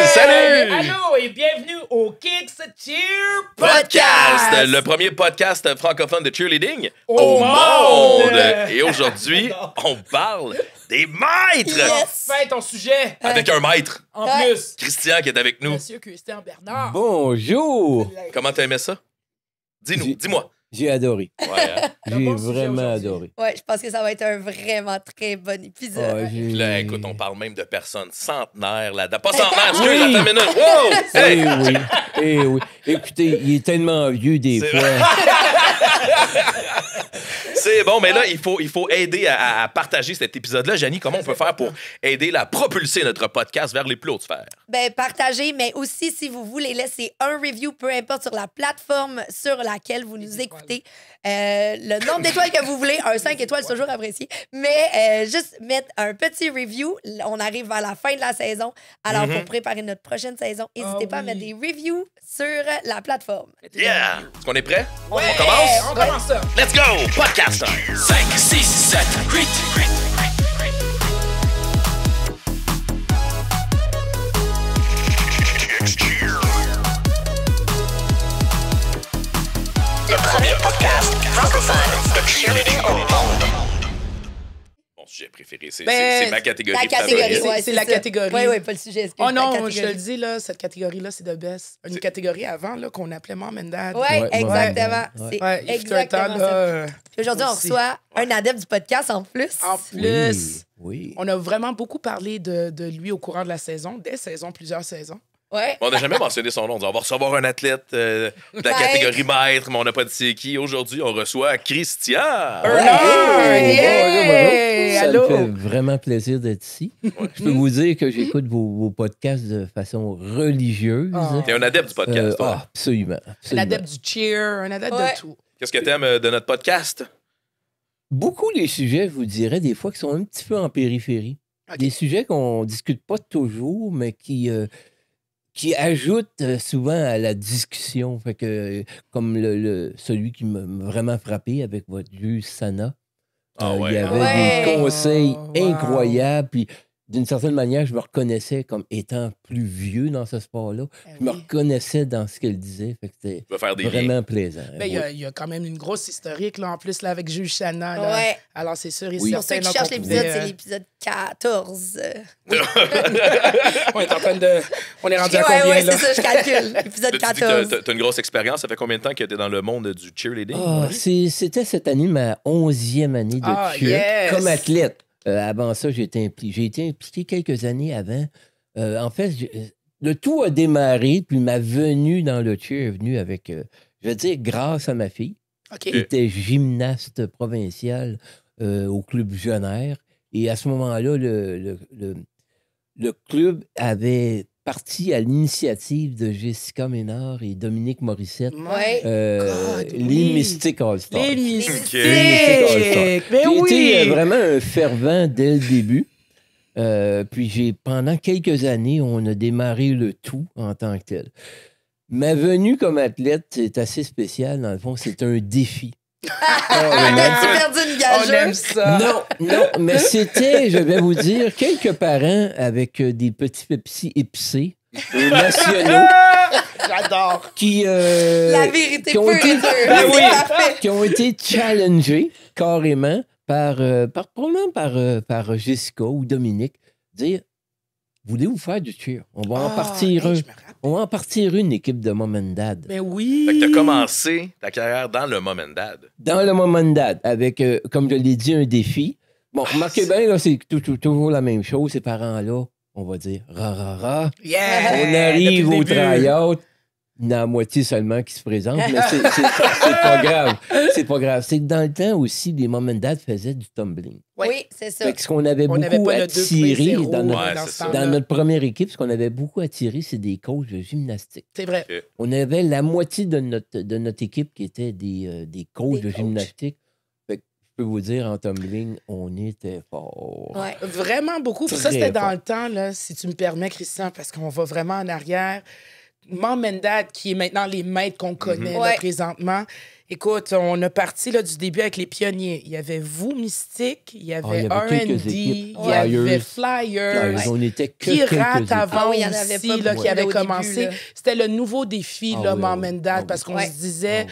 Salut! Allô et bienvenue au Kicks Cheer Podcast! Le premier podcast francophone de cheerleading au monde! Et aujourd'hui, on parle des maîtres! Yes. Enfin, ton sujet, Avec un maître, en plus, Christian, qui est avec nous. Monsieur Christian Bernard. Bonjour! Comment t'as aimé ça? Dis-nous, J'ai- dis-moi. J'ai adoré. Ouais, hein? J'ai bon sujet vraiment aujourd'hui. adoré. Ouais, je pense que ça va être un vraiment très bon épisode. Ouais, j'ai- Puis là, écoute, on parle même de personnes centenaires là-dedans. Pas centenaires, excuse, attends une minute. Wow! Eh Hey! oui, eh oui. Écoutez, il est tellement vieux des C'est fois. C'est bon, mais là, il faut aider à partager cet épisode-là. Janie, comment on peut faire pour aider à propulser notre podcast vers les plus hautes sphères? Ben, partagez, mais aussi, si vous voulez, laissez un review, peu importe sur la plateforme sur laquelle vous nous écoutez. Le nombre d'étoiles que vous voulez, un 5 étoiles, c'est toujours apprécié. Mais juste mettre un petit review. On arrive à la fin de la saison. Alors, pour préparer notre prochaine saison, n'hésitez pas à mettre des reviews sur la plateforme. Yeah! Est-ce qu'on est prêt? Ouais, On commence? On commence ça. Let's go! Podcast time! 5, 6, 7, 8. Le premier podcast francophone de cheerleading au monde. Mon sujet préféré, c'est Ben, ma catégorie. La catégorie, favorite. ouais, c'est la ça. catégorie. Oui, oui, pas le sujet. Oh la non, catégorie. je te le dis, là, cette catégorie-là, c'est de best. Une catégorie avant là, qu'on appelait Mom and Dad. Oui, Ouais, exactement. ouais. C'est Ouais, il fut un temps, exactement ça. là, Puis aujourd'hui, on aussi. reçoit un adepte du podcast en plus. en plus, Oui. on a vraiment beaucoup parlé de lui au courant de la saison, des saisons, plusieurs saisons. Ouais. On n'a jamais mentionné son nom. On dit, on va recevoir un athlète de la Maître. catégorie maître, mais on n'a pas dit c'est qui. Aujourd'hui, on reçoit Christian. Bernard! Yeah! Ça Allô? me fait vraiment plaisir d'être ici. Je peux vous dire que j'écoute vos podcasts de façon religieuse. Ah. T'es un adepte du podcast, toi. Absolument. Un absolument. adepte du cheer, un adepte Ouais. de tout. Qu'est-ce que t'aimes de notre podcast? Beaucoup les sujets, je vous dirais, des fois, qui sont un petit peu en périphérie. Ok. Des sujets qu'on discute pas toujours, mais qui ajoutent souvent à la discussion. Fait que, comme celui qui m'a vraiment frappé avec votre juge Sana. Ah ouais. Il y avait Ouais. des conseils Wow. incroyables. Puis, d'une certaine manière, je me reconnaissais comme étant plus vieux dans ce sport-là. Je me reconnaissais dans ce qu'elle disait. Fait que c'était Je vais faire des liens. vraiment plaisant. Ben, il y a quand même une grosse historique, là, en plus, là, avec Juge Chana. Là. Ouais. Alors, c'est sûr et Oui. Pour ceux certain. qui là, cherchent qu'on l'épisode, pouvait, c'est l'épisode 14. On est en train de... On est rendu à Ouais, combien, ouais, là? c'est ça, je calcule. Épisode Tu dis que 14. t'as une grosse expérience. Ça fait combien de temps que t'es dans le monde du cheerleading? Ah, c'était cette année ma 11e année de Ah, cheer yes! comme athlète. Avant ça, j'ai été impliqué quelques années avant. En fait, le tout a démarré, puis ma venue dans le cheer est venue avec, je veux dire, grâce à ma fille, OK. qui était gymnaste provinciale au club Jeunère. Et à ce moment-là, le club avait parti à l'initiative de Jessica Ménard et Dominique Morissette. Ouais. God, les oui. Mystiques All-Stars. Les Mystiques mystiques! Mais J'ai oui! été vraiment un fervent dès le début. Puis pendant quelques années, on a démarré le tout en tant que tel. Ma venue comme athlète, c'est assez spécial. Dans le fond, c'est un défi. T'as-tu perdu une On aime gageuse? ça! Non, mais c'était, je vais vous dire, quelques parents avec des petits Pepsi épicés, nationaux, J'adore! qui, La vérité qui ont pure et été- dure. Ben C'est oui. parfait. qui ont été challengés carrément probablement par Jessica ou Dominique, dire voulez-vous faire du cheer? On va en partir hey, un. je me rappelle. On va en partir une équipe de Mom and Dad. Mais oui! Fait que t'as commencé ta carrière dans le Mom and Dad. Dans le Mom and Dad, avec, comme je l'ai dit, un défi. Bon, remarquez bien, là, c'est toujours la même chose. Ces parents-là, on va dire ra. Yeah! On arrive Depuis au le début. tryout. Il y en a la moitié seulement qui se présente, mais c'est pas grave. C'est pas grave. C'est que dans le temps aussi, les Mom and Dad faisaient du tumbling. Ouais. Oui, c'est ça. Fait que ce qu'on avait On n'avait beaucoup pas le attiré 2.0 dans notre, Ouais, dans c'est ce ça. temps-là. dans notre première équipe, ce qu'on avait beaucoup attiré, c'est des coachs de gymnastique. C'est vrai. On avait la moitié de notre équipe qui était des coachs Des de coachs. gymnastique. Fait que je peux vous dire, en tumbling, on était fort. Ouais. Vraiment beaucoup. Puis ça, Très c'était dans fort. le temps, là, si tu me permets, Christian, parce qu'on va vraiment en arrière. Mom and Dad, qui est maintenant les maîtres qu'on connaît là, Ouais. présentement, écoute, on a parti là, du début avec les pionniers. Il y avait vous, Mystique, il y avait il y avait quelques R&D, il équipes. y avait Flyers. Flyers. On était que Pirate quelques avant Ah oui, il y en avait aussi, pas là, beaucoup, qui là, avait au commencé. début, là. C'était le nouveau défi, Ah là, oui, Mom oui. and Dad, Ah parce oui. qu'on Ouais. se disait,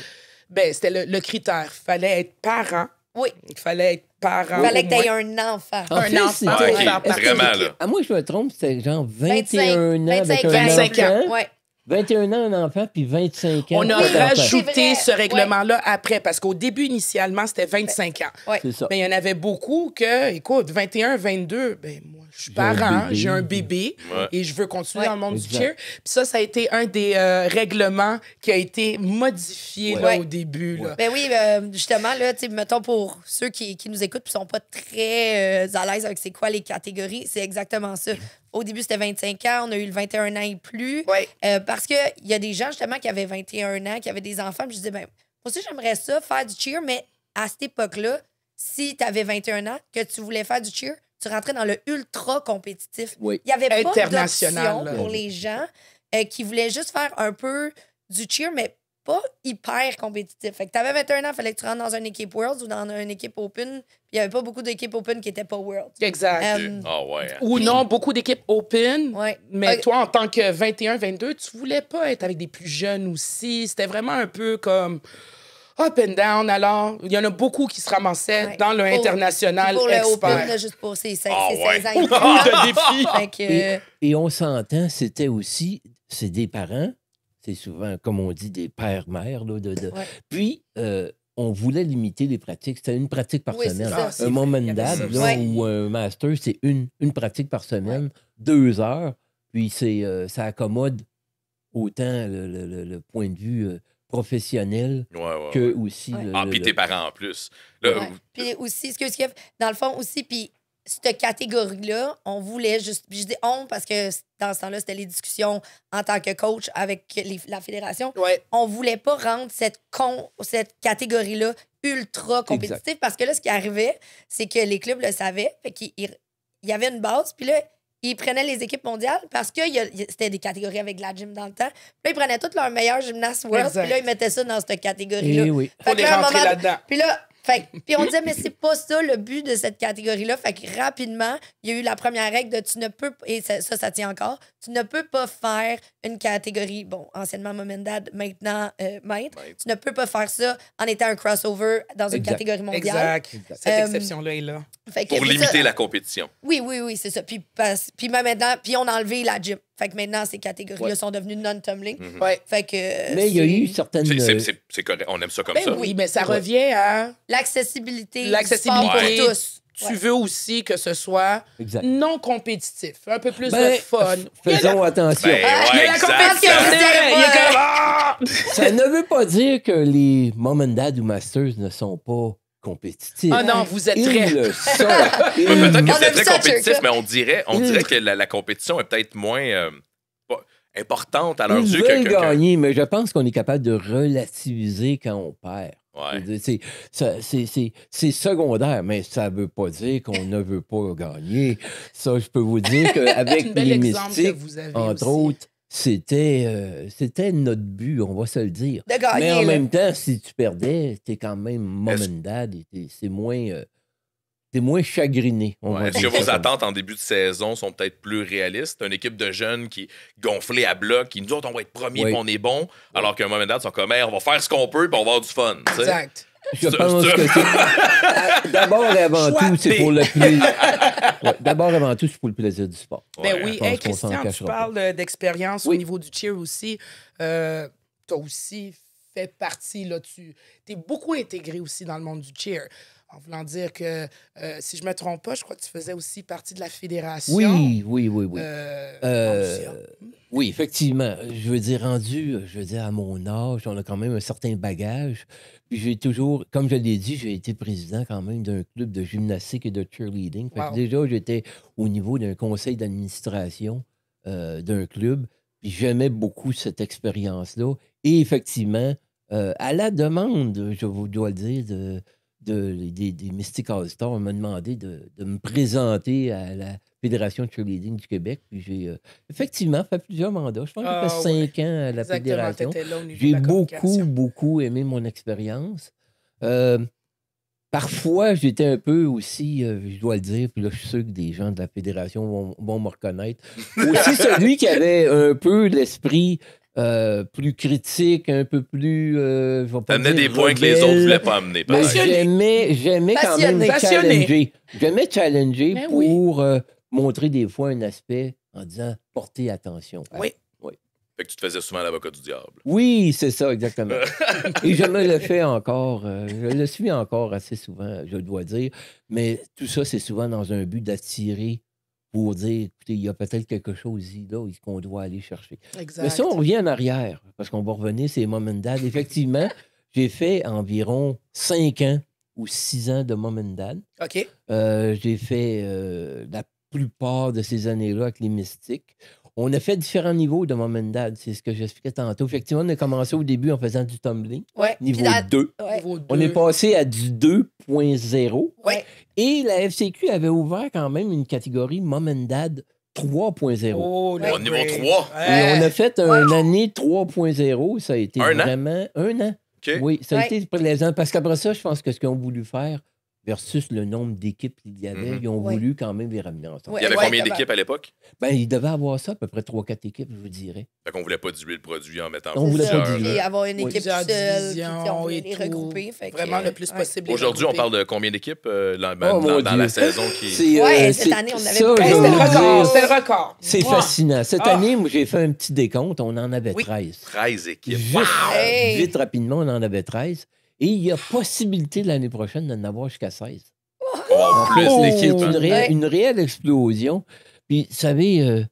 Ah c'était le critère. Il fallait être parent. Oui. Il fallait être parent. Il fallait au que tu aies moins. un enfant. En Un fait, enfant c'était- Ouais, ok, pour faire partie de vraiment, l'équipe. là. Ah, moi, je me trompe, c'était genre 25 21 ans avec un 25 ans. enfant. Ouais. 21 ans un enfant, puis 25 ans. On a pas d'enfant. rajouté C'est vrai. ce règlement-là après, parce qu'au début, initialement, c'était 25 ans. Ouais. C'est ça. Mais il y en avait beaucoup que, écoute, 21, 22, ben moi, je suis J'ai un parent, bébé. j'ai un bébé Ouais. et je veux continuer Ouais. dans le monde Exact. du cheer. Puis ça a été un des règlements qui a été modifié là, Ouais. au début. Là. Ben oui, justement, là, tu sais, mettons pour ceux qui nous écoutent et sont pas très à l'aise avec c'est quoi les catégories, c'est exactement ça. Au début, c'était 25 ans, on a eu le 21 ans et plus. Ouais. Parce qu'il y a des gens, justement, qui avaient 21 ans, qui avaient des enfants, puis je disais, ben, moi aussi, j'aimerais ça, faire du cheer, mais à cette époque-là, si tu avais 21 ans, que tu voulais faire du cheer, tu rentrais dans le ultra compétitif. Oui. Il n'y avait pas International, d'option là. pour les gens qui voulaient juste faire un peu du cheer, mais pas hyper compétitif. Fait que tu avais 21 ans, il fallait que tu rentres dans une équipe Worlds ou dans une équipe Open. Puis il n'y avait pas beaucoup d'équipes Open qui n'étaient pas Worlds. Exact. Ah ouais. hein. Ou non, beaucoup d'équipes open. Ouais. Mais Ok. toi, en tant que 21, 22, tu voulais pas être avec des plus jeunes aussi. C'était vraiment un peu comme up and down. Alors, il y en a beaucoup qui se ramassaient Ouais. dans le Pour- international Pour le Open, expert. là, juste pour ses 16 Ah ses ouais. 16 ans et plus. de défis. Fait que, Et on s'entend, c'était aussi, c'est des parents, c'est souvent, comme on dit, des pères-mères. Là, Ouais. Puis, on voulait limiter les pratiques. C'était une pratique par Oui, c'est semaine. ça. c'est Un vrai, moment il y avait dad ça là, aussi. ou un master, c'est une pratique par semaine, 2 heures. Puis, ça accommode autant le point de vue professionnel Ouais, ouais, que ouais. aussi Ouais. Ah, puis tes parents en plus. Là, ouais. Puis aussi, ce que dans le fond aussi, puis cette catégorie-là, on voulait juste. Puis je dis on parce que dans ce temps-là, c'était les discussions en tant que coach avec la fédération. Ouais. On voulait pas rendre cette catégorie-là ultra compétitive parce que là, ce qui arrivait, c'est que les clubs le savaient. Fait qu'il y avait une base, puis là, ils prenaient les équipes mondiales parce que c'était des catégories avec de la gym dans le temps. Puis là, ils prenaient tous leurs meilleurs gymnastes world, Exact. puis là, ils mettaient ça dans cette catégorie-là. Eh oui. Fait Faut que les là, à un rentrer moment- là-dedans. Puis là, puis on disait, mais c'est pas ça le but de cette catégorie-là. Fait que rapidement, il y a eu la première règle de tu ne peux pas, et ça tient encore, tu ne peux pas faire une catégorie, bon, anciennement Mom and Dad, maintenant Maître. Tu ne peux pas faire ça en étant un crossover dans une Exact. catégorie mondiale. Exact. Cette exception-là est là. Fait que- pour puis limiter ça- la compétition. Oui, c'est ça. Puis maintenant, puis on a enlevé la gym. Fait que maintenant, ces catégories-là sont devenues non-tumbling. Ouais. Fait que. Mais il y a c'est eu certaines. C'est correct. On aime ça comme Ben ça. oui, mais ça revient à. L'accessibilité. L'accessibilité. Du sport pour tous. Tu Ouais. veux aussi que ce soit Exact. non compétitif, un peu plus Ben, de fun. Faisons attention. Ben Il y a ouais, la exact. compétition, c'est vrai. Il est comme, ah! Ça ne veut pas dire que les Mom and Dad ou Masters ne sont pas compétitifs. Ah non, vous êtes Ils très. le sont. Ils Peut-être On que a c'est vu très ça, compétitif, Chuck. mais on dirait que la compétition est peut-être moins pas importante à leurs Ils yeux veulent que- gagner, mais je pense qu'on est capable de relativiser quand on perd. Ouais. Je veux dire, c'est secondaire, mais ça ne veut pas dire qu'on ne veut pas gagner. Ça, je peux vous dire C'est un qu'avec bel les exemple que mystiques, vous avez entre aussi. autres, c'était notre but, on va se le dire. De gagner. Mais en là. même temps, si tu perdais, t'es quand même mom Est-ce- and dad. Et c'est moins, t'es moins chagriné. On Ouais. va Est-ce dire que ça vos comme attentes en début de saison sont peut-être plus réalistes? Une équipe de jeunes qui gonflés à bloc, qui nous autres, on va être premiers Oui. puis on est bon, alors qu'un moment et dad sont comme, hey, on va faire ce qu'on peut puis on va avoir du fun. tu sais. Exact. Je pense que c'est. D'abord et avant Choix tout, c'est B. pour le plaisir. Ouais, d'abord et avant tout, c'est pour le plaisir du sport. Ben Ouais. oui, je pense hey, qu'on s'en Christian, tu cachera parles d'expérience au Oui. niveau du cheer aussi. Tu as aussi fait partie, là, tu es beaucoup intégré aussi dans le monde du cheer. En voulant dire que, si je me trompe pas, je crois que tu faisais aussi partie de la fédération. Oui. Oui, effectivement. Je veux dire, à mon âge, on a quand même un certain bagage. Puis j'ai toujours, comme je l'ai dit, j'ai été président quand même d'un club de gymnastique et de cheerleading. Fait que Wow. déjà, j'étais au niveau d'un conseil d'administration d'un club. Puis j'aimais beaucoup cette expérience-là. Et effectivement, à la demande, je vous dois le dire, des Mystic All-Stars m'a demandé de me présenter à la Fédération de cheerleading du Québec. Puis j'ai effectivement fait plusieurs mandats. Je pense que j'ai fait 5 ans à la Exactement, Fédération. t'étais là au niveau J'ai de la beaucoup, communication. beaucoup aimé mon expérience. Parfois, j'étais un peu aussi, je dois le dire, puis là, je suis sûr que des gens de la Fédération vont me reconnaître. Aussi celui qui avait un peu l'esprit plus critique, un peu plus. Je vais pas T'amenais dire des points que les rebelle, autres voulaient pas amener. mais pareil. j'aimais quand même Passionné. challenger. J'aimais challenger Mais oui. pour montrer des fois un aspect en disant portez attention. Oui. Fait que tu te faisais souvent l'avocat du diable. Oui, c'est ça, exactement. Et je me le fais encore. Je le suis encore assez souvent, je dois dire. Mais tout ça, c'est souvent dans un but d'attirer pour dire, écoutez, il y a peut-être quelque chose ici, là, qu'on doit aller chercher. Exact. Mais si on revient en arrière, parce qu'on va revenir, c'est Mom and Dad. Effectivement, j'ai fait environ 5 ans ou 6 ans de Mom and Dad. OK. J'ai fait la plupart de ces années-là avec les Mystiques. On a fait différents niveaux de Mom and Dad, c'est ce que j'expliquais tantôt. Effectivement, on a commencé au début en faisant du tumbling, Ouais. niveau Puis dans- 2. Ouais. Niveau On 2. est passé à du 2.0. Ouais. Et la FCQ avait ouvert quand même une catégorie Mom and Dad 3.0. Oh, le Au niveau grade. 3. Et on a fait une année 3.0. Ça a été Un an? vraiment un an. OK. Oui, ça a Ouais. été plaisant. Parce qu'après ça, je pense que ce qu'ils ont voulu faire versus le nombre d'équipes qu'il y avait, Mhm. ils ont Ouais. voulu quand même les ramener ensemble. Ouais. Il y avait Ouais, combien comment? d'équipes à l'époque? Ben, il devait avoir ça, à peu près 3-4 équipes, je vous dirais. Fait qu'on voulait pas diluer le produit en mettant On voulait pas plusieurs, diluer. Puis là. avoir une Oui. équipe Plusieurs seule, puis divisions on voulait et les tout. regrouper. Fait que, Vraiment le plus ouais. possible. les Aujourd'hui, on regrouper. parle de combien d'équipes Oh, mon dans la Dieu. saison qui... C'est, Ouais, c'est- cette année, on avait ça, pas- je Hey, vais c'était le vous record. dire, C'était le record. c'est Mouah. fascinant. Cette Ah. année, moi, j'ai fait un petit décompte. On en avait Oui. 13. 13 équipes. Juste, Hey! vite, rapidement, on en avait 13. Et il y a possibilité l'année prochaine d'en avoir jusqu'à 16. On va avoir plus C'est d'équipes. une, hein. Ouais. une réelle explosion. Puis, vous savez,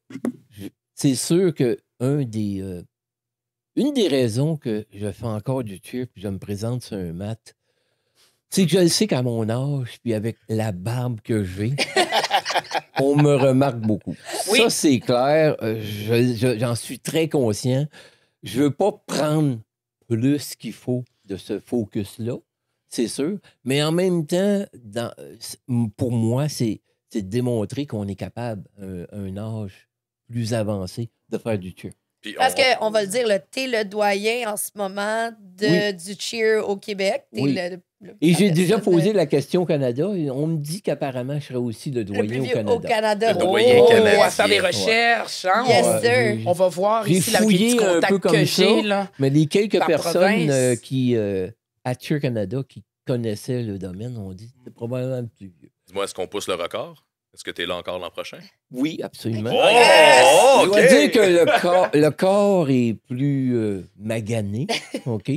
c'est sûr que une des raisons que je fais encore du cheer puis je me présente sur un mat, c'est que je le sais qu'à mon âge, puis avec la barbe que j'ai, on me remarque beaucoup. Oui. Ça, c'est clair. J'en suis très conscient. Je ne veux pas prendre plus qu'il faut de ce focus-là, c'est sûr. Mais en même temps, pour moi, c'est de démontrer qu'on est capable, à un âge plus avancé, de faire du cheer. Puis Parce qu'on va le dire, t'es le doyen en ce moment du cheer au Québec. T'es Oui. le Et j'ai déjà personne posé la question au Canada et on me dit qu'apparemment, je serais aussi le le doyen plus au vieux Canada. au Canada. Le doyen Oh, canadien. on va faire des recherches. Hein? Yes, on, va, sir. on va voir J'ai ici la fouillé petite un peu contact comme que ça. j'ai. Là. Mais les quelques Par personnes province. qui, à Cheer Canada, qui connaissaient le domaine, ont dit que c'est probablement le plus vieux. Dis-moi, est-ce qu'on pousse le record? Est-ce que tu es là encore l'an prochain? Oui, absolument. Oh, Je OK! dois dire que le corps est plus magané. OK?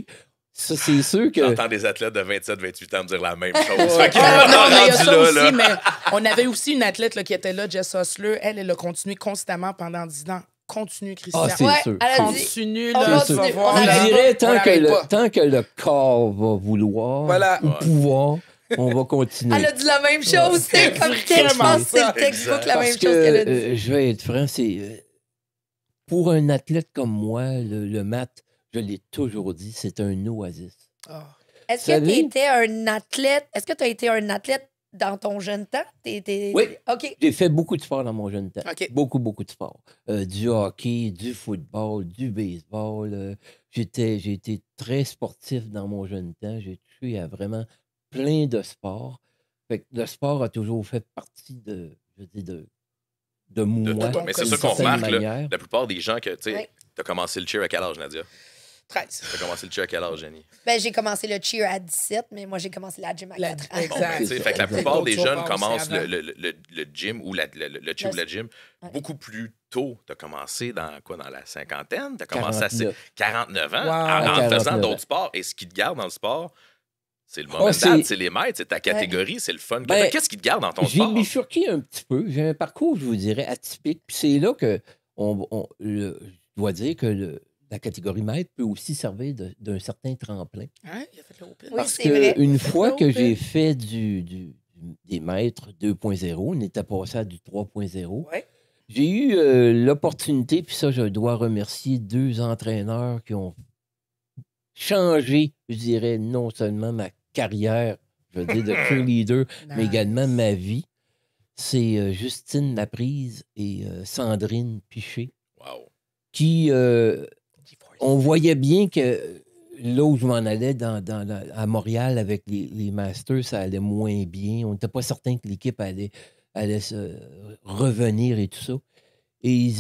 Ça, c'est sûr que. J'entends des athlètes de 27-28 ans me dire la même chose. Fait que, Ah, non, mais il y a rendu ça là, aussi, là. mais on avait aussi une athlète là, qui était là, Jess Hustler. Elle a continué constamment pendant 10 ans. Continue, Christian. Ah, c'est Ouais, sûr. elle a dit. Continue, On là, continue, tu vas voir. on Je arrête dirais, On n'arrête pas. tant que le corps va vouloir Voilà. ou pouvoir, on va continuer. Elle a dit la même chose. C'est comme texte. Je pense que c'est le textbook la même Parce chose qu'elle a que, dit. je vais être franc, pour un athlète comme moi, le maths, je l'ai toujours dit, c'est un oasis. Ah. Est-ce que savez- tu étais un athlète? Est-ce que tu as été un athlète dans ton jeune temps? Oui. OK. J'ai fait beaucoup de sport dans mon jeune temps. OK. Beaucoup, beaucoup de sport. Du hockey, du football, du baseball. J'ai été très sportif dans mon jeune temps. J'ai touché à vraiment plein de sports. Fait que le sport a toujours fait partie de moi. toi. Mais c'est d'une ça qu'on certaine remarque, là. manière. La plupart des gens que, tu sais, Ouais. t'as commencé le cheer à quel âge, Nadia? 13. T'as commencé le cheer à quel âge, Jenny? Ben, j'ai commencé le cheer à 17, mais moi, j'ai commencé la gym à La- 4 ans. exact. Bon, ben, tu sais, fait que la Exact. plupart des D'autres jeunes choses commencent aussi avant. le gym ou le cheer ou la gym Ouais. beaucoup plus tôt. T'as commencé dans la cinquantaine? T'as commencé à 49 ans Wow. en faisant 49 d'autres ans. sports. Et ce qui te garde dans le sport, c'est le Oh, moment c'est- c'est les maîtres, c'est ta catégorie, c'est le fun. que Ben, t'as. Qu'est-ce qui te garde dans ton J'ai sport? bifurqué un petit peu. J'ai un parcours, je vous dirais, atypique. Puis c'est là que je dois dire que la catégorie maître peut aussi servir d'un certain tremplin. Hein? Il a fait l'open. Oui, Parce c'est vrai. qu'une fois que Open. j'ai fait des maîtres 2.0, on était passé à du 3.0, Ouais. j'ai eu l'opportunité, puis ça, je dois remercier 2 entraîneurs qui ont changé, je dirais, non seulement ma carrière je veux dire, de cheerleader, mais Nice. également ma vie. C'est Justine Laprise et Sandrine Piché, Wow. qui, on voyait bien que là où je m'en allais à Montréal avec les Masters, ça allait moins bien. On n'était pas certain que l'équipe allait se revenir et tout ça. Et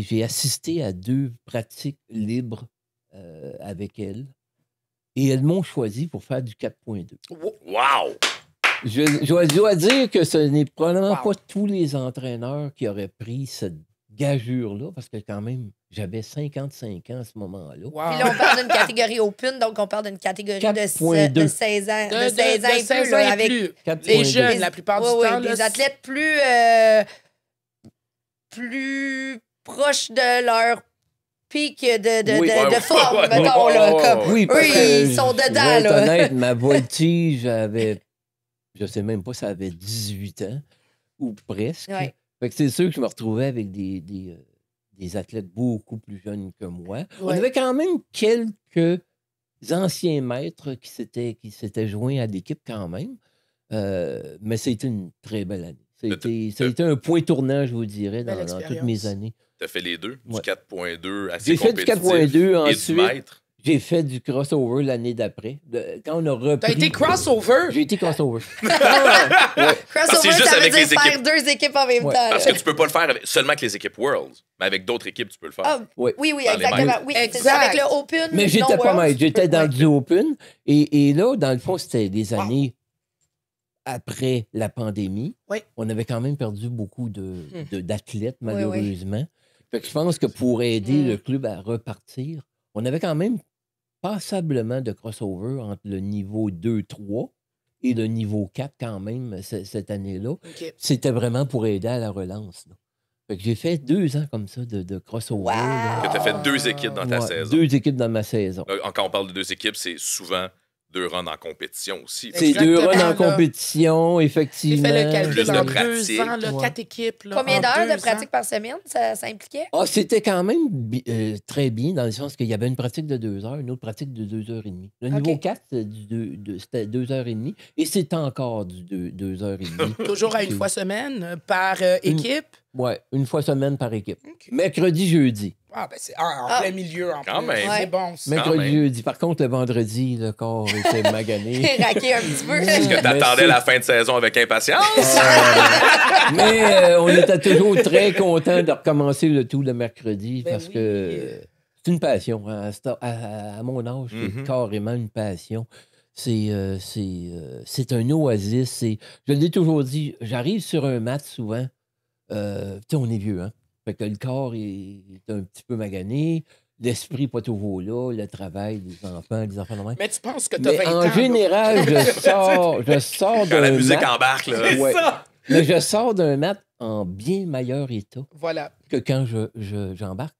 j'ai assisté à 2 pratiques libres avec elles. Et elles m'ont choisi pour faire du 4.2. Wow! Je dois dire que ce n'est probablement Wow. pas tous les entraîneurs qui auraient pris cette gageure-là, parce que quand même, j'avais 55 ans à ce moment-là. Wow. Puis là, on parle d'une catégorie open, donc on parle d'une catégorie de 4.2. 16 ans. De 16 ans et 16 plus, là, ans et avec plus. 4.2. Les jeunes, la plupart du temps. des là, athlètes plus proches de leur pic de Oui. de forme, Ouais, mettons, là. Comme, Oui, parce eux, que ils sont je vais dedans, être là. honnête, ma voltige, je sais même pas, ça avait 18 ans, ou presque. Ouais. Fait que c'est sûr que je me retrouvais avec des athlètes beaucoup plus jeunes que moi. On Ouais. avait quand même quelques anciens maîtres qui s'étaient joints à l'équipe quand même. Mais c'était une très belle année. Ça a été un point tournant, je vous dirais, Belle dans toutes expérience. mes années. T'as fait les deux, Ouais. du 4.2 assez J'ai fait du compétitif 4.2 et ensuite. du mètre. J'ai fait du crossover l'année d'après. Quand on a repris... T'as été crossover. J'ai été crossover. Parce que c'est Crossover, juste ça veut avec dire les faire équipes. 2 équipes en même Ouais. temps. Parce là. que tu peux pas le faire seulement avec les équipes Worlds, mais avec d'autres équipes, tu peux le faire. Ah, Ouais. oui, Dans les exactement. maîtres. Oui, c'est Exact. ça, avec le Open. Mais j'étais non pas Worlds, mal. J'étais dans ouais. du Open. Et là, dans le fond, c'était des années après la pandémie. Oui. On avait quand même perdu beaucoup d'athlètes, Oui, oui. malheureusement. Fait que je pense que pour aider le club à repartir, on avait quand même passablement de crossover entre le niveau 2-3 et le niveau 4 quand même cette année-là. OK. C'était vraiment pour aider à la relance, là. Fait que j'ai fait 2 ans comme ça de crossover. Wow. là. Que t'as fait 2 équipes dans ta Ouais, saison. 2 équipes dans ma saison. Là, quand on parle de 2 équipes, c'est souvent 2 runs en compétition aussi. C'est 2 runs en Exactement, là. compétition, J'ai effectivement. fait le calcul Plus de en pratique. 2 ans, là, Ouais. 4 équipes. Là, Combien en d'heures 2 de pratique ans. par semaine ça impliquait? Ah, c'était quand même très bien, dans le sens qu'il y avait une pratique de 2 heures, une autre pratique de 2h30. Le niveau OK. 4, c'était 2h30, et c'est encore du 2h30. Toujours à une fois semaine par équipe. Oui, une fois semaine par équipe. OK. Mercredi, jeudi. Ah, ben c'est en plein milieu, en Quand plus. même. C'est bon, ça. Mercredi, même. jeudi. Par contre, le vendredi, le corps était magané. Raquer un petit peu. Est-ce que t'attendais c'est- la fin de saison avec impatience? Mais on était toujours très contents de recommencer le tout le mercredi Ben parce oui. que c'est une passion. Hein. À mon âge, c'est carrément une passion. C'est un oasis. Je l'ai toujours dit, j'arrive sur un mat souvent. Tu sais, on est vieux, hein? Fait que le corps est un petit peu magané. L'esprit pas toujours là. Le travail, les enfants de même. Mais tu penses que tu as Mais 20 ans. en là. général, je sors Quand la d'un musique mat. embarque, là. Ouais. Ça. Mais je sors d'un mat en bien meilleur état Voilà. que quand j'embarque.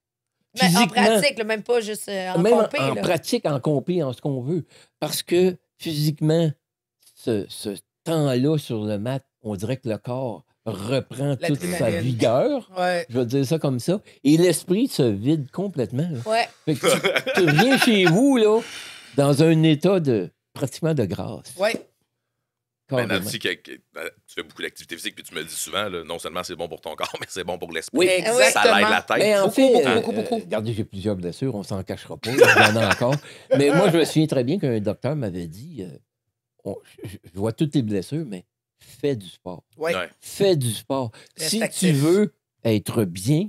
Mais en Physiquement, pratique, là, même pas juste en même compé. en là. pratique, en compé, en ce qu'on veut. Parce que physiquement, ce temps-là sur le mat, on dirait que le corps reprend toute sa L'adrénaline. vigueur. Ouais. Je vais dire ça comme ça. Et l'esprit se vide complètement. Là. Ouais. Fait que tu reviens chez vous là, dans un état pratiquement de grâce. Ouais. Mais Carrément. Nancy, tu fais beaucoup d'activité physique, puis tu me le dis souvent, là, non seulement c'est bon pour ton corps, mais c'est bon pour l'esprit. Oui, Ça l'aide la tête. Mais en Beaucoup, fait, beaucoup. regardez, j'ai plusieurs blessures, on s'en cachera pas, il y en a encore. Mais moi, je me souviens très bien qu'un docteur m'avait dit je vois toutes tes blessures, mais fais du sport. Ouais. Ouais. Fais du sport. Reste Si actif. tu veux être bien,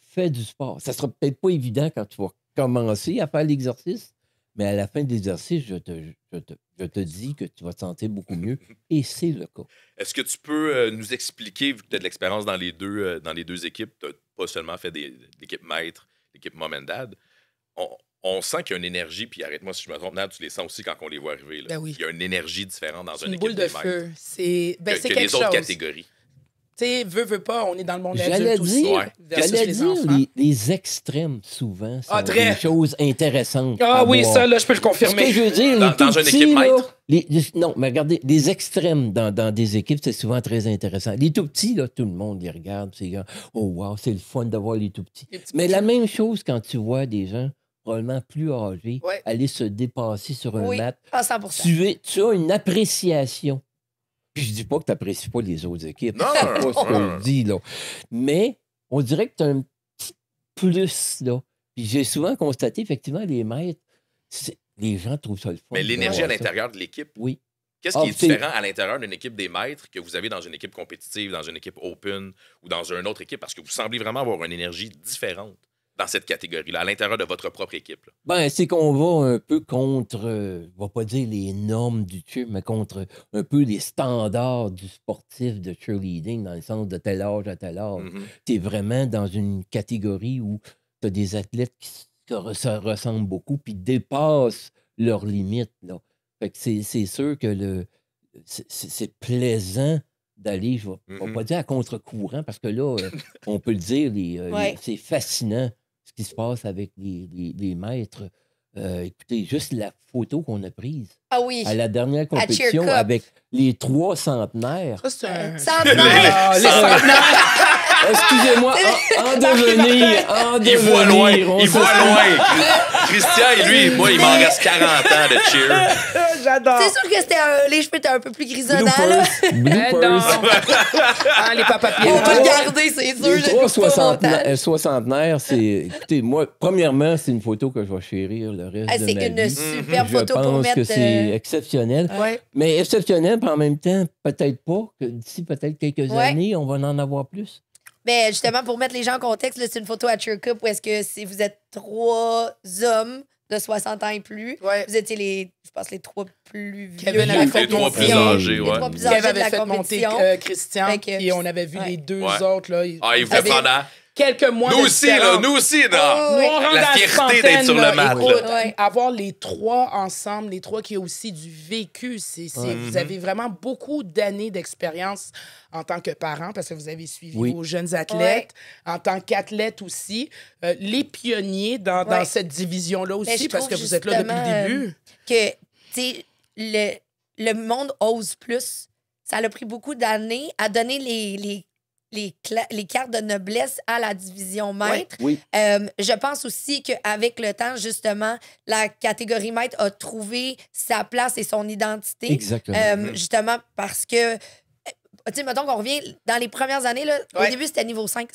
fais du sport. Ça sera peut-être pas évident quand tu vas commencer à faire l'exercice, mais à la fin de l'exercice, je te dis que tu vas te sentir beaucoup mieux. Et c'est le cas. Est-ce que tu peux nous expliquer, vu que tu as de l'expérience dans les deux équipes, tu n'as pas seulement fait l'équipe maître, l'équipe mom and dad, on sent qu'il y a une énergie, puis arrête-moi si je me trompe, Nad, tu les sens aussi quand on les voit arriver. Là. Ben oui. Il y a une énergie différente dans C'est une une équipe boule des de maîtres feu. C'est que quelque les autres chose. catégories. Tu sais, veut pas, on est dans le monde J'allais adulte aussi. dire, Ouais. versus j'allais les dire enfants. les extrêmes, souvent, sont Ah, très. des choses intéressantes. Ah à oui, voir. ça, là, je peux le Ce que confirmer. je veux dire, Dans les tout une petits, équipe là, maître? non, mais regardez, les extrêmes dans des équipes, c'est souvent très intéressant. Les tout petits, là, tout le monde les regarde, c'est genre, oh wow, c'est le fun de voir les tout petits. Les petits Mais petits. la même chose quand tu vois des gens probablement plus âgés Ouais. aller se dépasser sur un Oui, mat. à 100%. Tu as une appréciation Puis je dis pas que tu n'apprécies pas les autres équipes. Non, C'est pas ce non. qu'on dit, là. Mais on dirait que tu as un petit plus, là. Puis j'ai souvent constaté, effectivement, les maîtres, les gens trouvent ça le fun. Mais de l'énergie voir à ça. l'intérieur de l'équipe, Oui. qu'est-ce Ah, qui est c'est- différent à l'intérieur d'une équipe des maîtres que vous avez dans une équipe compétitive, dans une équipe open ou dans une autre équipe? Parce que vous semblez vraiment avoir une énergie différente dans cette catégorie-là, à l'intérieur de votre propre équipe. Là. Ben, c'est qu'on va un peu contre, on va pas dire les normes du cheer, mais contre un peu les standards du sportif de cheerleading, dans le sens de tel âge à tel âge. Mhm. Tu es vraiment dans une catégorie où tu as des athlètes qui se ressemblent beaucoup puis dépassent leurs limites. Là. Fait que c'est sûr que c'est plaisant d'aller, je ne vais Mhm. pas dire à contre-courant, parce que là, on peut le dire, Ouais. c'est fascinant ce qui se passe avec les maîtres. Écoutez, juste la photo qu'on a prise Ah oui. à la dernière Cheer compétition Cup. avec les 3 centenaires. Ça, c'est un... Centenaire. Ah, les centenaires. Excusez-moi, en devenir, Il voit loin, on il se- voit loin. Christian et lui, moi, il m'en reste 40 ans de cheer. J'adore. C'est sûr que les cheveux étaient un peu plus grisonnants, là. Bloopers. non. Ah, les papas On va le pieds. garder, c'est sûr. Les je 3 coupe pas mon temps. soixantenaires, c'est... Écoutez, moi, premièrement, c'est une photo que je vais chérir le reste Ah, de c'est ma une vie. superbe Je photo pour pense mettre. que c'est exceptionnel. Ouais. Mais exceptionnel, puis en même temps, peut-être pas, que d'ici peut-être quelques Ouais. années, on va en avoir plus. Ben, justement, pour mettre les gens en contexte, là, c'est une photo à Cheer Cup où est-ce que vous êtes 3 hommes de 60 ans et plus. Ouais. Vous étiez je pense, les 3 plus vieux. Kevin de la avait fait Les 3 plus compétition. âgés, Les ouais. 3 plus Kev âgés de avait la fait monter compétition. Christian, Fait que- puis on avait vu ouais. les deux Ouais. autres. Là, Ah, il vous fait avaient pendant. quelques mois Nous de aussi, là, différence. nous aussi, là. Oh, Nous, on rentre La dans fierté centaine, d'être sur là. le match, Écoute, là. Ouais. avoir les trois ensemble, les trois qui ont aussi du vécu, Ouais. vous avez vraiment beaucoup d'années d'expérience en tant que parent parce que vous avez suivi Oui. vos jeunes athlètes, en tant qu'athlète aussi, les pionniers dans Ouais. cette division-là Mais aussi je parce que trouve vous êtes là depuis justement, le début. Que, tu sais, le monde ose plus. Ça a pris beaucoup d'années à donner les cartes de noblesse à la division maître. Oui. Je pense aussi qu'avec le temps, justement, la catégorie maître a trouvé sa place et son identité. Exactement. Justement parce que, tu sais, mettons qu'on revient dans les premières années, là, au Ouais. début, c'était niveau 5.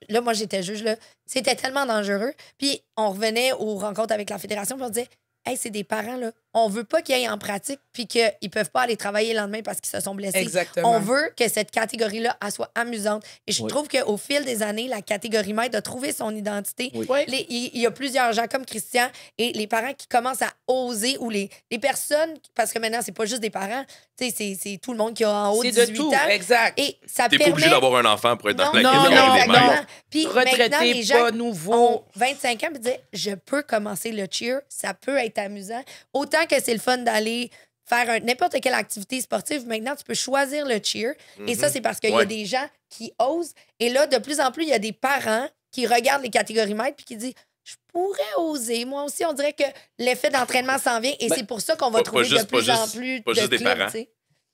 Là, moi, j'étais juge, là. C'était tellement dangereux. Puis, on revenait aux rencontres avec la fédération, puis on disait, hey, c'est des parents, là. On veut pas qu'ils aillent en pratique, puis qu'ils peuvent pas aller travailler le lendemain parce qu'ils se sont blessés. Exactement. On veut que cette catégorie-là, elle soit amusante. Et je Oui. trouve qu'au fil des années, la catégorie maître a trouvé son identité. Oui. Ouais. Il y a plusieurs gens comme Christian et les parents qui commencent à oser ou les personnes, parce que maintenant, c'est pas juste des parents, tu sais, c'est tout le monde qui a en haut de C'est 18 de tout, ans. exact. Et ça T'es pas permet... obligé d'avoir un enfant pour être dans la non, catégorie des exactement. maîtres. Puis maintenant, Retraité, les gens pas nouveau. ont 25 ans et disaient, je peux commencer le cheer, ça peut être amusant. Autant que c'est le fun d'aller faire n'importe quelle activité sportive, maintenant, tu peux choisir le cheer. Et ça, c'est parce qu'il y a Ouais. des gens qui osent. Et là, de plus en plus, il y a des parents qui regardent les catégories maîtres puis qui disent, je pourrais oser. Moi aussi, on dirait que l'effet d'entraînement s'en vient. Et Ben, c'est pour ça qu'on va trouver de plus en plus pas de juste des clubs, parents. tu sais.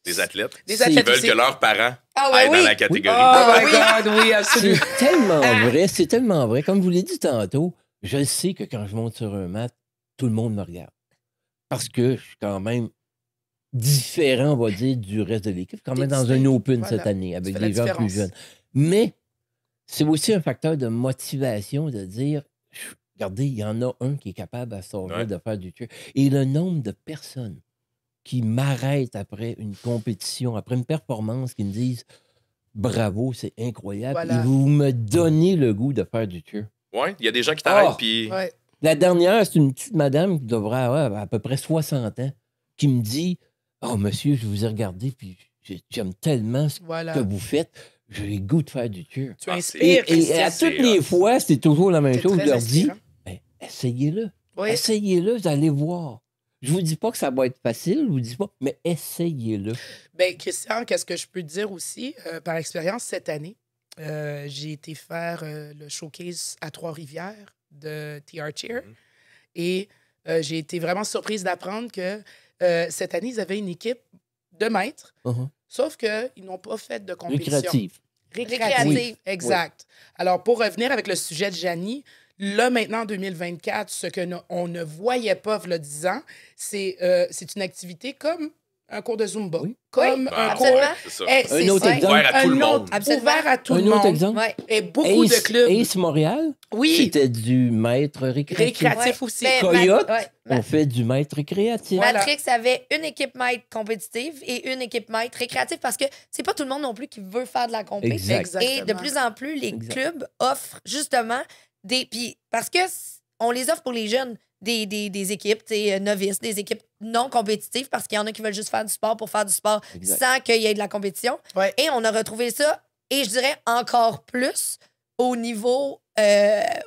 Des athlètes. Des Qui athlètes veulent aussi. que leurs parents Ah ouais, aillent oui. dans la catégorie. Oh Ah my oui. God, oui, absolument. C'est tellement vrai, c'est tellement vrai. Comme je vous l'ai dit tantôt, je sais que quand je monte sur un mat, tout le monde me regarde. Parce que je suis quand même différent, on va dire, du reste de l'équipe. Quand même T'es dans un distinct. open Voilà. cette année, avec fais la des gens plus différence. jeunes. Mais c'est aussi un facteur de motivation de dire, regardez, il y en a un qui est capable à son Ouais. de faire du cheer. Et le nombre de personnes qui m'arrêtent après une compétition, après une performance, qui me disent bravo, c'est incroyable. Voilà. Et vous me donnez le goût de faire du cheer. Ouais, il y a des gens qui t'arrêtent, Oh. puis Ouais. La dernière, c'est une petite madame qui devrait avoir à peu près 60 ans, qui me dit oh, monsieur, je vous ai regardé, puis j'aime tellement ce Voilà. que vous faites, j'ai le goût de faire du cheer. Tu Ah, inspires, Et à Christian. c'est toutes les hot. fois, c'est toujours la même C'est chose. Je très leur dis inspirant. ben, essayez-le. Oui. Essayez-le, vous allez voir. Je vous dis pas que ça va être facile, je vous dis pas, mais essayez-le. Ben, Christian, qu'est-ce que je peux te dire aussi, par expérience, cette année, j'ai été faire le showcase à Trois-Rivières de TR Cheer. Et j'ai été vraiment surprise d'apprendre que cette année, ils avaient une équipe de maîtres, Uh-huh. sauf qu'ils n'ont pas fait de compétition. Récréatif. Récréative. Oui, exact. Alors, pour revenir avec le sujet de Janie, là, maintenant, en 2024, ce qu'on ne voyait pas, il y a 10 ans, c'est une activité comme Un cours de Zumba. Oui. Comme Ah, un cours... absolument. C'est ça. C'est Un autre ça. exemple. Ouvert à tout le Un monde. autre, Absolument. ouvert à tout Un le autre monde. exemple. Ouais. Et beaucoup de clubs. Ace Montréal, Oui. c'était du maître récréatif. Récréatif Ouais. aussi. Mais Coyote, ouais. on fait du maître récréatif. Voilà. Matrix avait une équipe maître compétitive et une équipe maître récréative parce que c'est pas tout le monde non plus qui veut faire de la compétition. Exact. Et de Exactement. plus en plus, les Exact. clubs offrent justement des. Puis parce que on les offre pour les jeunes, des équipes novices, des équipes non compétitives parce qu'il y en a qui veulent juste faire du sport pour faire du sport Exact. sans qu'il y ait de la compétition. Ouais. Et on a retrouvé ça, et je dirais encore plus au niveau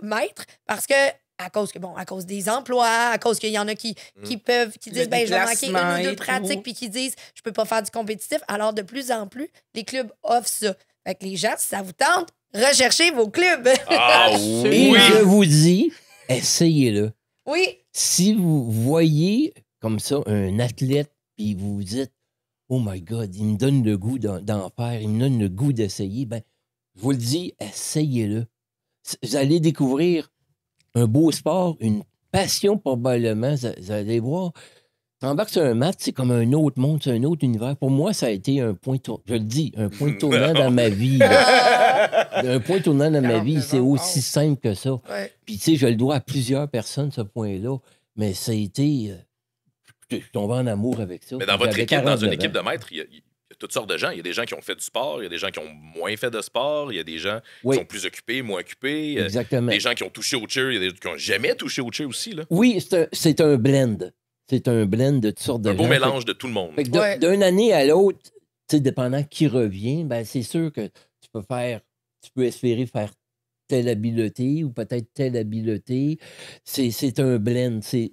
maître parce que. À cause des emplois, à cause qu'il y en a qui disent, ben, je vais manquer une déplacement ou deux et pratiques, tout. puis qui disent, je peux pas faire du compétitif. Alors, de plus en plus, les clubs offrent ça. Fait que les gens, si ça vous tente, recherchez vos clubs. Ah Et oui! je vous dis, essayez-le. Oui, Si vous voyez comme ça un athlète, puis vous vous dites, oh my God, il me donne le goût d'en faire, il me donne le goût d'essayer, ben, je vous le dis, essayez-le. Vous allez découvrir un beau sport, une passion probablement. Vous allez voir. T'embarques sur un match, c'est comme un autre monde, c'est un autre univers. Pour moi, ça a été un point tournant. Je le dis, un point tournant dans ma vie. là. Un point tournant dans ma vie, c'est aussi simple que ça. Ouais. Puis, tu sais, je le dois à plusieurs personnes, ce point-là. Mais ça a été. Je suis tombé en amour avec ça. Mais dans votre J'avais équipe, dans 49 une équipe ans. de maîtres, il y a toutes sortes de gens. Il y a des gens qui ont fait du sport, il y a des gens qui ont moins fait de sport, il y a des gens Oui. qui sont plus occupés, moins occupés. Exactement. Des gens qui ont touché au cheer, il y a des gens qui n'ont jamais touché au cheer aussi. Là. Oui, c'est un blend. C'est un blend de toutes sortes de Un beau gens. mélange de tout le monde. Fait que Ouais. d'une année à l'autre, tu sais, dépendant qui revient, ben c'est sûr que tu peux espérer faire telle habileté ou peut-être telle habileté. C'est un blend. C'est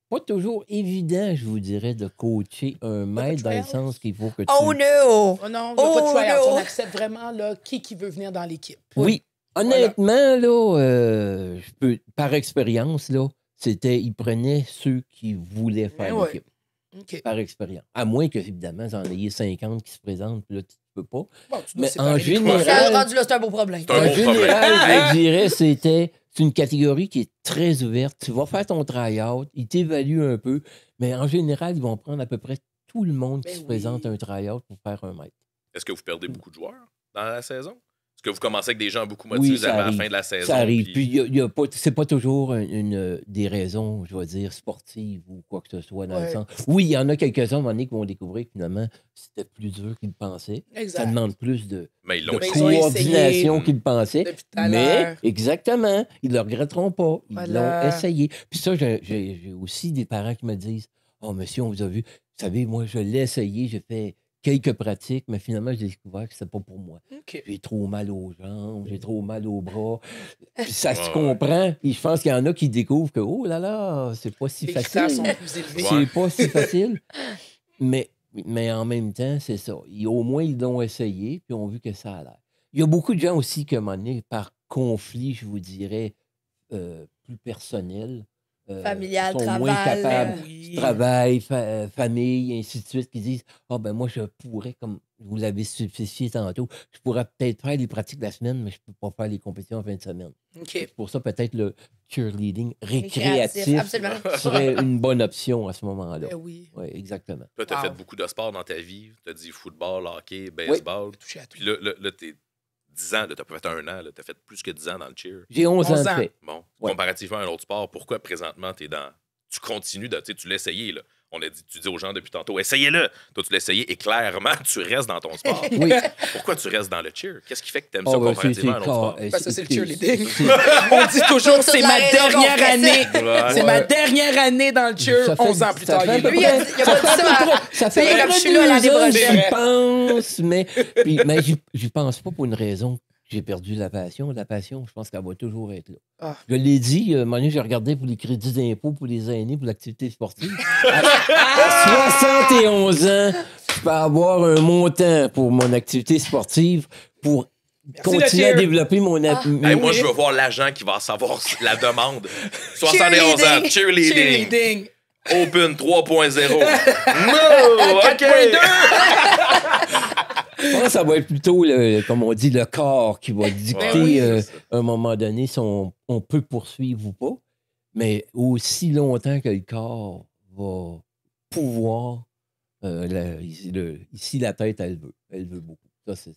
pas toujours évident, je vous dirais, de coacher un maître dans le trials. sens qu'il faut que tu... oh no! Oh non, il n'y a Oh, pas de try-out. no. On accepte vraiment là, qui veut venir dans l'équipe. Oui, honnêtement, là, je peux, par expérience, là, ils prenaient ceux qui voulaient faire Ouais. l'équipe. OK. Par expérience. À moins que, évidemment, vous en ayez 50 qui se présentent, puis là, tu ne peux pas. Bon, tu dois Mais séparer en les général- trois. Ça, rendu là, c'est un beau problème. C'est un En beau problème. général, je dirais, c'est une catégorie qui est très ouverte. Tu vas faire ton try-out, ils t'évaluent un peu, mais en général, ils vont prendre à peu près tout le monde qui Ben se oui. présente à un try-out pour faire un mètre. Est-ce que vous perdez beaucoup de joueurs dans la saison? Est-ce que vous commencez avec des gens beaucoup motivés Oui, ça à la arrive. fin de la saison? Ça arrive. puis- Puis, c'est pas toujours des raisons, je vais dire, sportives ou quoi que ce soit dans le Ouais. sens. Oui, il y en a quelques-uns, à un moment donné, qui vont découvrir que finalement, c'était plus dur qu'ils le pensaient. Ça Exact. demande plus de Mais ils l'ont Mais essayé. ils ont coordination essayé. qu'ils le pensaient. Depuis tout à Mais, l'heure. exactement, ils ne le regretteront pas. Ils Voilà. l'ont essayé. Puis ça, j'ai aussi des parents qui me disent, « Oh, monsieur, on vous a vu. Vous savez, moi, je l'ai essayé, j'ai fait quelques pratiques, mais finalement, j'ai découvert que c'était pas pour moi. OK. J'ai trop mal aux jambes, j'ai trop mal aux bras. » Puis ça se Ouais. comprend. Et je pense qu'il y en a qui découvrent que, oh là là, c'est pas si Les critères sont facile. plus élevés. Ouais. C'est pas si facile. Mais en même temps, c'est ça. Au moins, ils l'ont essayé, puis ont vu que ça a l'air. Il y a beaucoup de gens aussi qui, à un moment donné, par conflit, je vous dirais, plus personnel, Familial, sont moins travail, capables. Oui. Travail, famille, ainsi de suite, qui disent « Ah, ben moi, je pourrais, comme vous l'avez spécifié tantôt, je pourrais peut-être faire les pratiques la semaine, mais je ne peux pas faire les compétitions en fin de semaine. OK. C'est pour ça, peut-être le cheerleading Récréatif, récréatif absolument. serait une bonne option à ce moment-là. Ben oui. Oui, exactement. Toi, tu as Wow. fait beaucoup de sport dans ta vie. Tu as dit football, hockey, baseball. Touché à tout. Puis là t'es 10 ans, tu as pas fait un an, tu as fait plus que 10 ans dans le cheer. J'ai 11 ans 11 de ans. fait. Bon, Ouais. comparativement à un autre sport, pourquoi présentement tu continues tu l'as essayé, là. Tu dis aux gens depuis tantôt, essayez-le. Toi, tu l'as essayé et clairement, tu restes dans ton sport. Oui. Pourquoi tu restes dans le cheer? Qu'est-ce qui fait que tu aimes ça Oh, ben, comparativement à un autre sport? Parce que c'est le c'est- cheerleading. c'est- On dit toujours, Toute c'est la ma raison qu'on dernière fait ça. année. Ouais. C'est ma dernière année dans le cheer. Ça fait- 11 ans plus ça tard, fait il est à peu là. Lui, il a dit- il a pas dit ça. Ça fait Lui, à comme peu je suis près là l'année 2 ans que prochaine. j'y pense, mais j'y pense pas pour une raison que j'ai perdu la passion. La passion, je pense qu'elle va toujours être là. Ah. Je l'ai dit, un moment donné, j'ai regardé pour les crédits d'impôt pour les aînés, pour l'activité sportive. À 71 ans, je peux avoir un montant pour mon activité sportive pour continuer le à cheer. développer mon... Hey, moi, je veux voir l'agent qui va savoir la demande. 71 ans, cheerleading. Cheerleading. Open 3.0. No! OK! Je pense que ça va être plutôt, comme on dit, le corps qui va dicter oui, à un moment donné si on peut poursuivre ou pas. Mais aussi longtemps que le corps va pouvoir Ici, la tête, elle veut. Elle veut beaucoup. Ça, c'est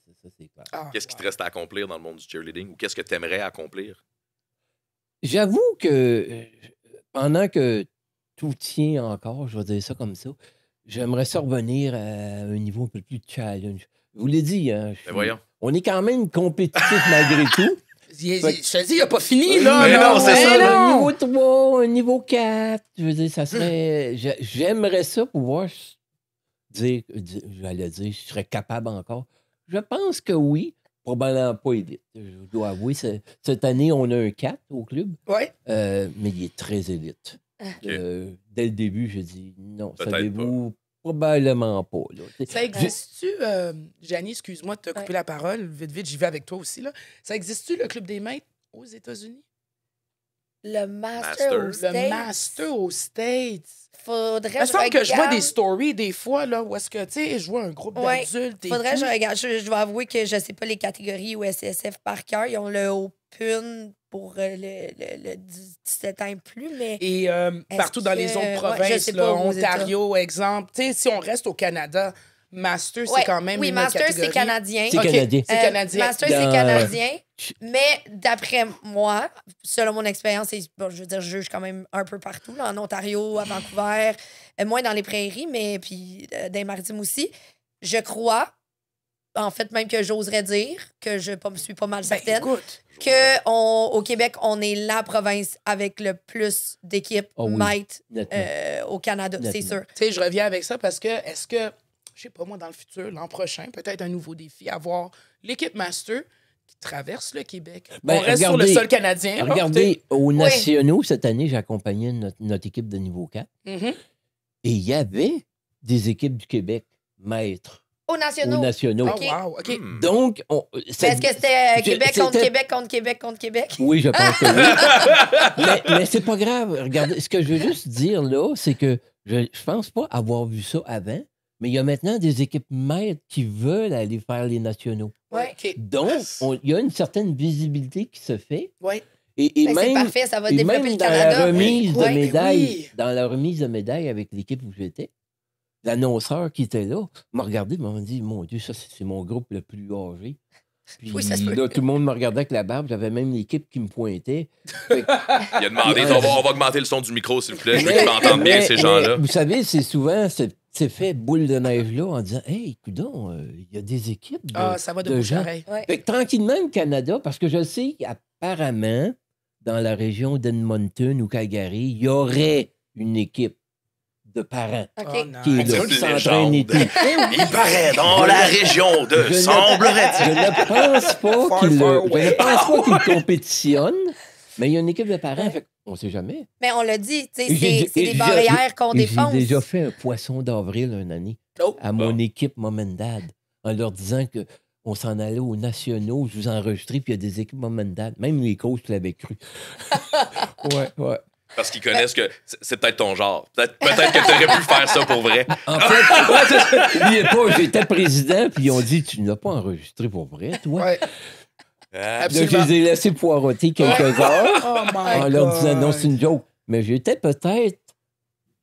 clair. Ah, Qu'est-ce qui te reste à accomplir dans le monde du cheerleading ou qu'est-ce que tu aimerais accomplir? J'avoue que pendant que tout tient encore, je vais dire ça comme ça, j'aimerais ça revenir à un niveau un peu plus de challenge. Je vous l'ai dit, hein, Ben voyons. on est quand même compétitif malgré tout. Je te dis, il n'a pas fini, là. Mais non, c'est ça. Un niveau 3, un niveau 4, je veux dire, ça serait... J'aimerais ça pouvoir j'allais dire, je serais capable encore. Je pense que oui. Probablement pas élite. Je dois avouer, cette année, on a un 4 au club, Ouais. mais il est très élite. Dès le début, j'ai dit non, Peut-être savez-vous, probablement pas. Là. Ça existe-tu, Janie, excuse-moi de te couper la parole, vite, j'y vais avec toi aussi. Là. Ça existe-tu, le Club des maîtres aux États-Unis? Le Master aux Le States. Master aux States. Faudrait Il me semble que je vois regarde. des stories des fois, là, où est-ce que, tu sais, je vois un groupe Ouais, d'adultes et Faudrait que tout. je regarde. Je dois avouer que je sais pas les catégories ou SSF par cœur. Ils ont le Open pour le 17 ans et plus, mais Et partout dans les que- autres ouais, je provinces, sais là, pas aux Ontario, exemple. Tu sais, si on reste au Canada, Master, c'est Ouais, quand même oui, une Master, catégorie. c'est canadien. C'est OK, canadien. C'est canadien. Master, Dans- c'est canadien. Mais d'après moi, selon mon expérience, et bon, je veux dire, je juge quand même un peu partout, là, en Ontario, à Vancouver, moins dans les prairies, mais puis dans les maritimes aussi. Je crois, en fait, même que j'oserais dire, que je suis pas mal Ben, certaine, écoute, qu'au Québec, on est la province avec le plus d'équipes Oh oui, maîtres nettement. au Canada, c'est Nettement. sûr. tu sais, je reviens avec ça parce que, est-ce que, je sais pas moi, dans le futur, l'an prochain, peut-être un nouveau défi, avoir l'équipe Master qui traverse le Québec. Ben, on reste sur le regardez- sol canadien. là, Regardez, aux nationaux, cette année, j'ai accompagné notre équipe de niveau 4. tu sais. Mhm. Et il y avait des équipes du Québec maîtres Aux nationaux. aux nationaux. Oh, OK. wow, OK. Donc, Mais est-ce que c'était Québec contre c'était- Québec contre Québec contre Québec? Oui, je pense que oui. mais c'est pas grave. Regardez, ce que je veux juste dire là, c'est que je pense pas avoir vu ça avant, mais il y a maintenant des équipes maîtres qui veulent aller faire les nationaux. Ouais. OK. Donc, il y a une certaine visibilité qui se fait. Ouais. Et Ben, c'est même, parfait, ça va et développer même le dans Canada. la remise Ouais, de médailles, oui. dans la remise de médailles avec l'équipe où j'étais, l'annonceur qui était là m'a regardé, m'a dit, mon Dieu, ça c'est mon groupe le plus âgé. Puis Oui, ça se peut. là, tout le monde me regardait avec la barbe. J'avais même l'équipe qui me pointait. Il a demandé, on va augmenter le son du micro, s'il vous plaît. Je veux qu'ils m'entendent bien, ces gens-là. Vous savez, c'est souvent cet effet boule de neige-là en disant, hey, coudonc, il y a des équipes de, Ah, ça va de de bouche à gens. oreille. Ouais. Fait que tranquillement, le Canada, parce que je sais qu'apparemment, dans la région d'Edmonton ou Calgary, il y aurait une équipe de parents OK. Oh, non. qui est C'est là, une qui s'entraîne et tout. légende. Il paraît dans la région de Je Semblerait-il. ne pense pas Far, qu'il far je away. ne pense pas qu'il compétitionne, mais il y a une équipe de parents, fait on sait jamais. Mais on l'a dit, tu sais, Et j'ai- c'est et des j'ai- barrières qu'on Et j'ai défonce. déjà fait un poisson d'avril une année Oh. à mon équipe Mom and Dad en leur disant que on s'en allait aux nationaux, je vous enregistrais, puis il y a des équipes Mom and Dad. Même les coachs l'avaient cru. ouais. Parce qu'ils connaissent que c'est peut-être ton genre. Peut-être que tu aurais pu faire ça pour vrai. En fait, n'oubliez pas, j'étais président, puis ils ont dit, tu ne l'as pas enregistré pour vrai, toi? Ouais. Là, je Absolument. les ai laissés poireauter quelques heures. Oh my En leur God. disant non, c'est une joke. Mais j'étais peut-être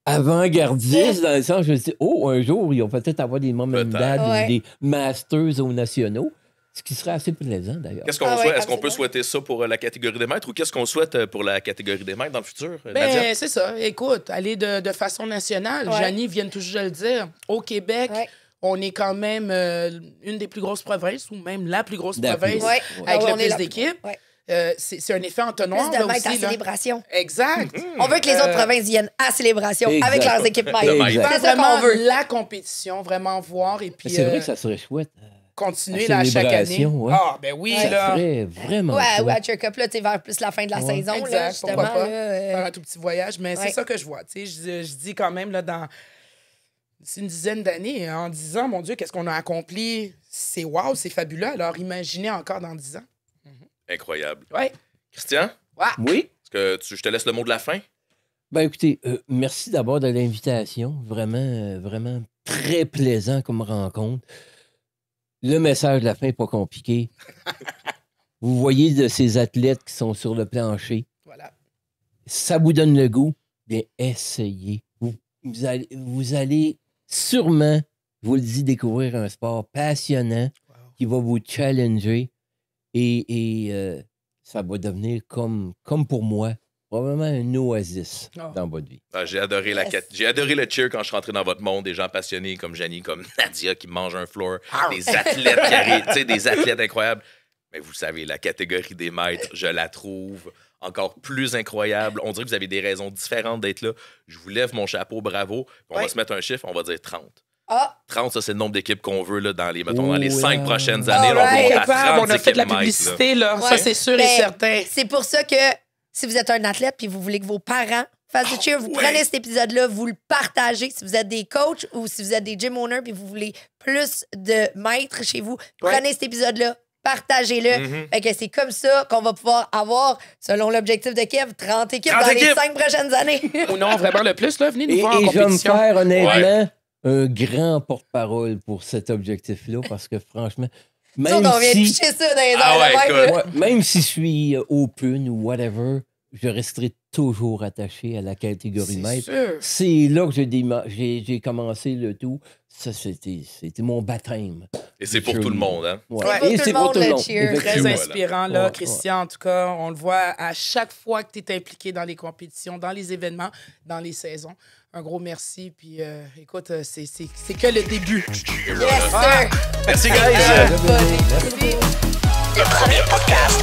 avant-gardiste dans le sens, je me dis, oh, un jour, ils vont peut-être avoir des Mom and Peut-être. Dad Ouais. ou des Masters aux nationaux, ce qui serait assez plaisant d'ailleurs. Qu'est-ce qu'on Ah ouais, souhaite? Est-ce qu'on peut absolument. souhaiter ça pour la catégorie des maîtres ou qu'est-ce qu'on souhaite pour la catégorie des maîtres dans le futur, Nadia? Ben, c'est ça. Écoute, aller de façon nationale. Ouais. Janie vient toujours de le dire. Au Québec, Ouais. on est quand même une des plus grosses provinces ou même la plus grosse La plus province Ouais. avec Ah ouais, le on est plus la- d'équipes. Ouais. C'est un effet entonnoir Plus là de maîtres à aussi. Là. célébration. Exact. On veut que les autres provinces viennent à célébration Exact. avec leurs équipes De maîtres. maîtres. Faire C'est ça vraiment qu'on veut. la compétition, vraiment voir et puis C'est vrai que ça serait chouette. continuer la là, à chaque année. célébration, ouais. Ah, ben oui, Ça là. serait vraiment Ouais, chouette. ouais, à Check Up, là, tu sais, vers plus la fin de la Ouais. saison, là, Exact, justement. pourquoi pas. là, Faire un tout petit voyage, mais Ouais. c'est ça que je vois. Tu sais, je dis quand même, là, dans c'est une dizaine d'années, en 10 ans, mon Dieu, qu'est-ce qu'on a accompli? C'est wow, c'est fabuleux. Alors, imaginez encore dans 10 ans. Incroyable. Ouais. Christian, Oui. est-ce que je te laisse le mot de la fin? Ben écoutez, merci d'abord de l'invitation. Vraiment, vraiment très plaisant comme rencontre. Le message de la fin n'est pas compliqué. Vous voyez de ces athlètes qui sont sur le plancher. Voilà. Ça vous donne le goût, bien essayez. Vous allez sûrement, je vous le dis, découvrir un sport passionnant qui va vous challenger et ça va devenir comme pour moi, probablement un oasis dans votre vie. Ah, j'ai adoré j'ai adoré le cheer quand je suis rentré dans votre monde, des gens passionnés comme Janie, comme Nadia qui mange un floor, des athlètes qui arrivent, tu sais, des athlètes incroyables. Mais vous savez, la catégorie des maîtres, je la trouve encore plus incroyable. On dirait que vous avez des raisons différentes d'être là. Je vous lève mon chapeau, bravo. On va se mettre un chiffre, on va dire 30. 30, ça, c'est le nombre d'équipes qu'on veut là, dans les 5 prochaines années. Là, on veut monter à 30 on a fait de la équipes publicité, là. Ouais. Ça, c'est sûr et certain. C'est pour ça que si vous êtes un athlète puis vous voulez que vos parents fassent du cheer, vous prenez cet épisode-là, vous le partagez. Si vous êtes des coachs ou si vous êtes des gym owners puis vous voulez plus de maîtres chez vous, prenez cet épisode-là, partagez-le. Fait que c'est comme ça qu'on va pouvoir avoir, selon l'objectif de Kev, 30 équipes dans les 5 prochaines années. Ou non, vraiment le plus, là. Venez nous Et voir en je vais me compétition. faire, honnêtement, un grand porte-parole pour cet objectif-là parce que, franchement, Nous autres, on vient de picher ça dans les heures de même, là. même si je suis open ou whatever, je resterai toujours attaché à la catégorie maître. sûr. C'est là que j'ai commencé le tout. Ça, c'était mon baptême. Et c'est pour tout le monde, hein? Ouais. C'est Et pour c'est tout le pour tout le monde, le monde. cheer. Très effectivement. inspirant, là, Ouais, Christian. En tout cas, on le voit à chaque fois que tu es impliqué dans les compétitions, dans les événements, dans les saisons. Un gros merci. Puis, écoute, c'est que le début. Yes, sir. Merci, guys! Merci. Le premier podcast